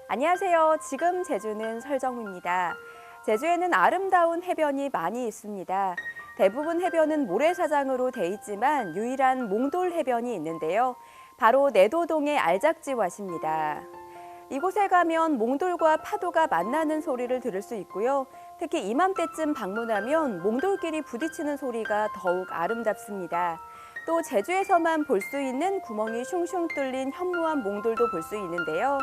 안녕하세요. 지금 제주는 설정우입니다. 제주에는 아름다운 해변이 많이 있습니다. 대부분 해변은 모래사장으로 돼 있지만 유일한 몽돌 해변이 있는데요. 바로 내도동의 알작지와시입니다. 이곳에 가면 몽돌과 파도가 만나는 소리를 들을 수 있고요. 특히 이맘때쯤 방문하면 몽돌끼리 부딪히는 소리가 더욱 아름답습니다. 또 제주에서만 볼 수 있는 구멍이 슝슝 뚫린 현무암 몽돌도 볼 수 있는데요.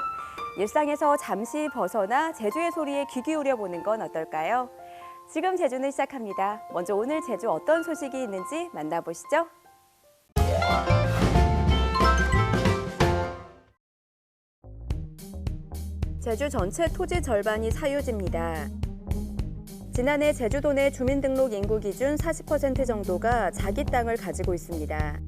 일상에서 잠시 벗어나 제주의 소리에 귀 기울여 보는 건 어떨까요? 지금 제주는 시작합니다. 먼저 오늘 제주 어떤 소식이 있는지 만나보시죠. 제주 전체 토지 절반이 사유지입니다. 지난해 제주도 내 주민등록 인구 기준 40% 정도가 자기 땅을 가지고 있습니다.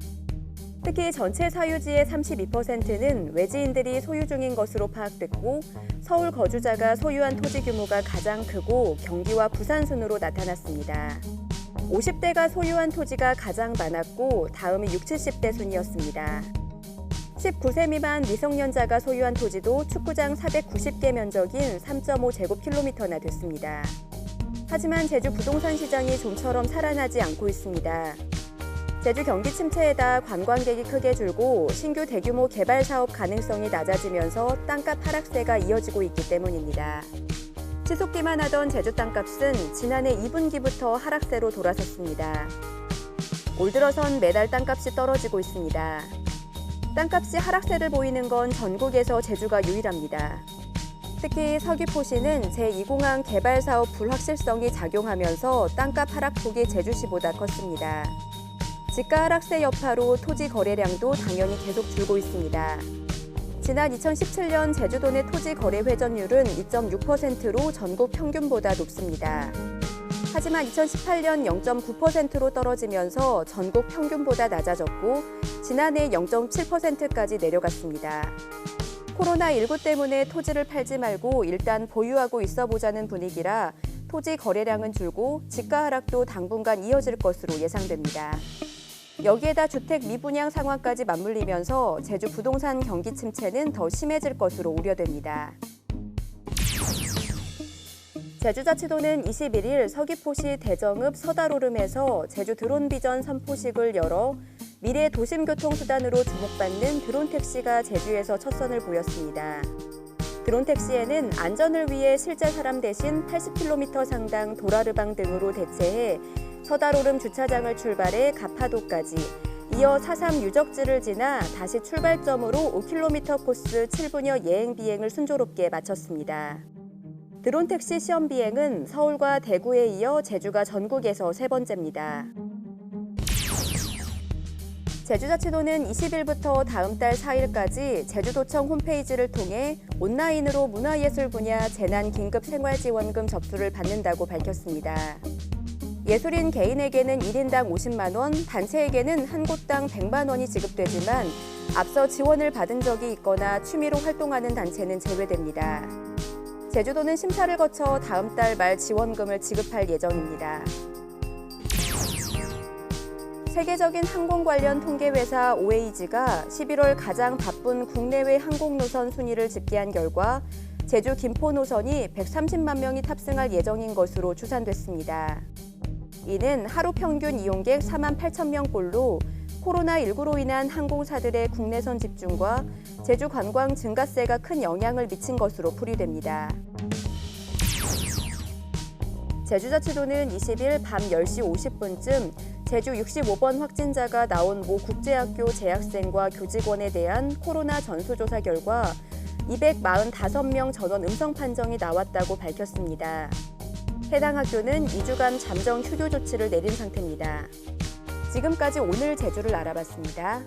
특히 전체 사유지의 32%는 외지인들이 소유 중인 것으로 파악됐고 서울 거주자가 소유한 토지 규모가 가장 크고 경기와 부산 순으로 나타났습니다. 50대가 소유한 토지가 가장 많았고 다음이 60, 70대 순이었습니다. 19세 미만 미성년자가 소유한 토지도 축구장 490개 면적인 3.5제곱킬로미터나 됐습니다. 하지만 제주 부동산 시장이 좀처럼 살아나지 않고 있습니다. 제주 경기 침체에다 관광객이 크게 줄고 신규 대규모 개발 사업 가능성이 낮아지면서 땅값 하락세가 이어지고 있기 때문입니다. 치솟기만 하던 제주 땅값은 지난해 2분기부터 하락세로 돌아섰습니다. 올 들어선 매달 땅값이 떨어지고 있습니다. 땅값이 하락세를 보이는 건 전국에서 제주가 유일합니다. 특히 서귀포시는 제2공항 개발 사업 불확실성이 작용하면서 땅값 하락폭이 제주시보다 컸습니다. 지가 하락세 여파로 토지 거래량도 당연히 계속 줄고 있습니다. 지난 2017년 제주도 내 토지 거래 회전율은 2.6%로 전국 평균보다 높습니다. 하지만 2018년 0.9%로 떨어지면서 전국 평균보다 낮아졌고 지난해 0.7%까지 내려갔습니다. 코로나19 때문에 토지를 팔지 말고 일단 보유하고 있어 보자는 분위기라 토지 거래량은 줄고 지가 하락도 당분간 이어질 것으로 예상됩니다. 여기에다 주택 미분양 상황까지 맞물리면서 제주 부동산 경기 침체는 더 심해질 것으로 우려됩니다. 제주자치도는 21일 서귀포시 대정읍 서다로름에서 제주 드론 비전 선포식을 열어 미래 도심교통수단으로 주목받는 드론 택시가 제주에서 첫 선을 보였습니다. 드론 택시에는 안전을 위해 실제 사람 대신 80km 상당 도라르방 등으로 대체해 서다로름 주차장을 출발해 가파도까지 이어 4.3 유적지를 지나 다시 출발점으로 5km 코스 7분여 예행 비행을 순조롭게 마쳤습니다. 드론 택시 시험 비행은 서울과 대구에 이어 제주가 전국에서 세 번째입니다. 제주자치도는 20일부터 다음 달 4일까지 제주도청 홈페이지를 통해 온라인으로 문화예술 분야 재난긴급생활지원금 접수를 받는다고 밝혔습니다. 예술인 개인에게는 1인당 50만 원, 단체에게는 한 곳당 100만 원이 지급되지만 앞서 지원을 받은 적이 있거나 취미로 활동하는 단체는 제외됩니다. 제주도는 심사를 거쳐 다음 달 말 지원금을 지급할 예정입니다. 세계적인 항공 관련 통계회사 OAG가 11월 가장 바쁜 국내외 항공노선 순위를 집계한 결과 제주 김포 노선이 130만 명이 탑승할 예정인 것으로 추산됐습니다. 이는 하루 평균 이용객 4만 8천 명꼴로 코로나19로 인한 항공사들의 국내선 집중과 제주 관광 증가세가 큰 영향을 미친 것으로 풀이됩니다. 제주자치도는 20일 밤 10시 50분쯤 제주 65번 확진자가 나온 모 국제학교 재학생과 교직원에 대한 코로나 전수조사 결과 245명 전원 음성 판정이 나왔다고 밝혔습니다. 해당 학교는 2주간 잠정 휴교 조치를 내린 상태입니다. 지금까지 오늘 제주를 알아봤습니다.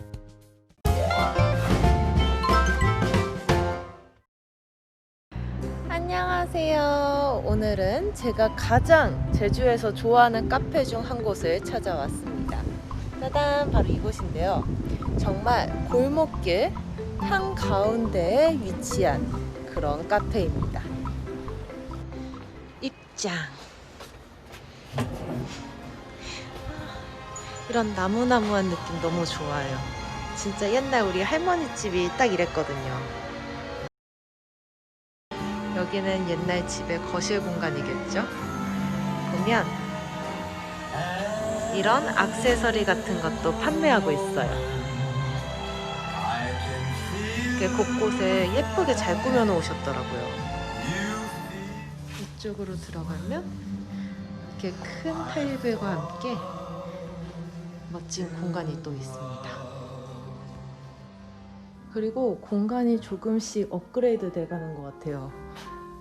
안녕하세요. 오늘은 제가 가장 제주에서 좋아하는 카페 중 한 곳을 찾아왔습니다. 짜잔, 바로 이곳인데요. 정말 골목길 한가운데에 위치한 그런 카페입니다. 입장. 이런 나무나무한 느낌 너무 좋아요. 진짜 옛날 우리 할머니 집이 딱 이랬거든요. 여기는 옛날 집의 거실 공간이겠죠? 보면 이런 액세서리 같은 것도 판매하고 있어요. 이렇게 곳곳에 예쁘게 잘 꾸며 놓으셨더라고요. 이쪽으로 들어가면 이렇게 큰 타일들과 함께 멋진 공간이 또 있습니다. 그리고 공간이 조금씩 업그레이드 돼가는 것 같아요.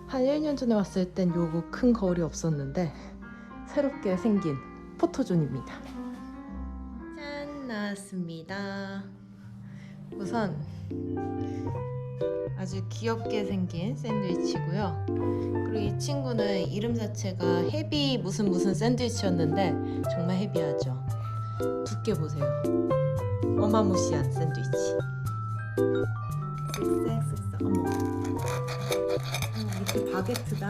한 1년 전에 왔을 땐 요거 큰 거울이 없었는데 새롭게 생긴 포토존입니다. 짠! 나왔습니다. 우선 아주 귀엽게 생긴 샌드위치고요. 그리고 이 친구는 이름 자체가 헤비 무슨 샌드위치였는데 정말 헤비하죠. 두께 보세요. 어마무시한 샌드위치. 쓱쓱쓱. 어머. 이렇게 바게트다.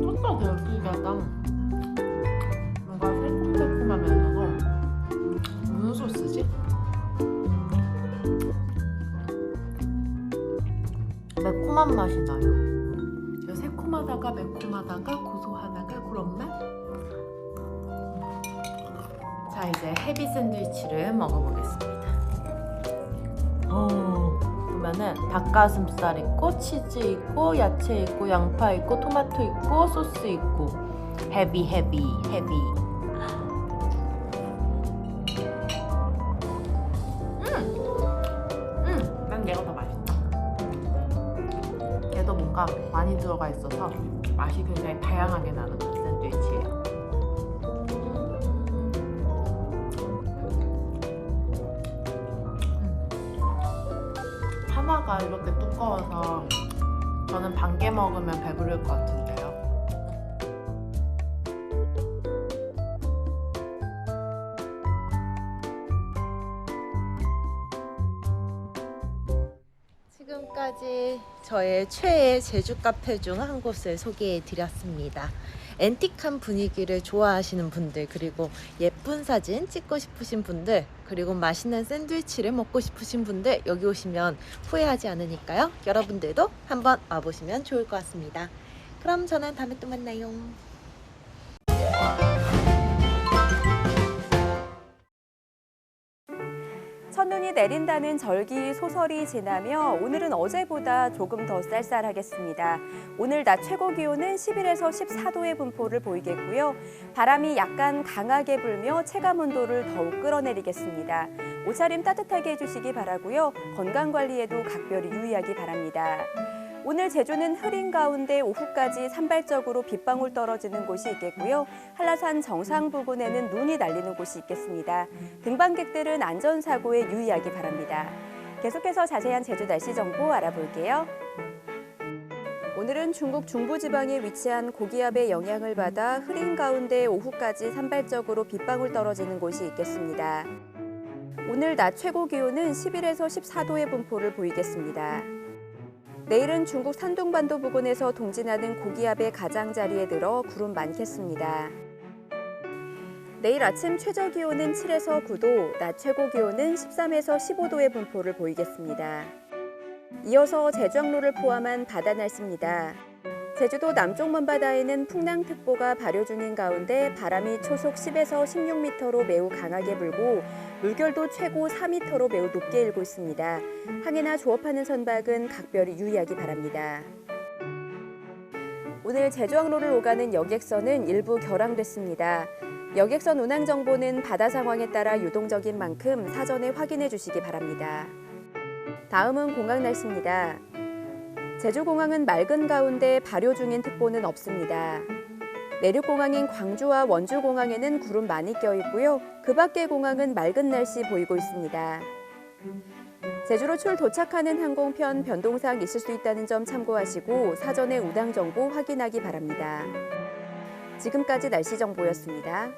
소스가 되게 특이하다. 뭔가 새콤달콤하면서도 무슨 소스지? 매콤한 맛이 나요. 새콤하다가 매콤하다가 고소하다가 그런 맛? 자, 이제 헤비 샌드위치를 먹어보겠습니다. 보면은 닭가슴살 있고 치즈 있고 야채 있고 양파 있고 토마토 있고 소스 있고 헤비. 난 얘가 더 맛있다. 얘도 뭔가 많이 들어가 있어서 맛이 굉장히 다양하게 나는 그런 샌드위치예요. 하나가 이렇게 두꺼워서 저는 반 개 먹으면 배부를 것 같은데요. 지금까지 저의 최애 제주 카페 중 한 곳을 소개해 드렸습니다. 앤틱한 분위기를 좋아하시는 분들, 그리고 예쁜 사진 찍고 싶으신 분들, 그리고 맛있는 샌드위치를 먹고 싶으신 분들, 여기 오시면 후회하지 않으니까요. 여러분들도 한번 와보시면 좋을 것 같습니다. 그럼 저는 다음에 또 만나요. 첫눈이 내린다는 절기 소설이 지나며 오늘은 어제보다 조금 더 쌀쌀하겠습니다. 오늘 낮 최고 기온은 11에서 14도의 분포를 보이겠고요. 바람이 약간 강하게 불며 체감 온도를 더욱 끌어내리겠습니다. 옷차림 따뜻하게 해주시기 바라고요. 건강관리에도 각별히 유의하기 바랍니다. 오늘 제주는 흐린 가운데 오후까지 산발적으로 빗방울 떨어지는 곳이 있겠고요. 한라산 정상 부근에는 눈이 날리는 곳이 있겠습니다. 등반객들은 안전사고에 유의하기 바랍니다. 계속해서 자세한 제주 날씨 정보 알아볼게요. 오늘은 중국 중부지방에 위치한 고기압의 영향을 받아 흐린 가운데 오후까지 산발적으로 빗방울 떨어지는 곳이 있겠습니다. 오늘 낮 최고 기온은 11에서 14도의 분포를 보이겠습니다. 내일은 중국 산둥반도 부근에서 동진하는 고기압의 가장자리에 들어 구름 많겠습니다. 내일 아침 최저 기온은 7에서 9도, 낮 최고 기온은 13에서 15도의 분포를 보이겠습니다. 이어서 제주항로를 포함한 바다 날씨입니다. 제주도 남쪽 먼바다에는 풍랑특보가 발효 중인 가운데 바람이 초속 10에서 16m로 매우 강하게 불고 물결도 최고 4m로 매우 높게 일고 있습니다. 항해나 조업하는 선박은 각별히 유의하기 바랍니다. 오늘 제주항로를 오가는 여객선은 일부 결항됐습니다. 여객선 운항 정보는 바다 상황에 따라 유동적인 만큼 사전에 확인해 주시기 바랍니다. 다음은 공항 날씨입니다. 제주공항은 맑은 가운데 발효 중인 특보는 없습니다. 내륙공항인 광주와 원주공항에는 구름 많이 껴있고요. 그 밖의 공항은 맑은 날씨 보이고 있습니다. 제주로 도착하는 항공편 변동사항 있을 수 있다는 점 참고하시고 사전에 운항 정보 확인하기 바랍니다. 지금까지 날씨 정보였습니다.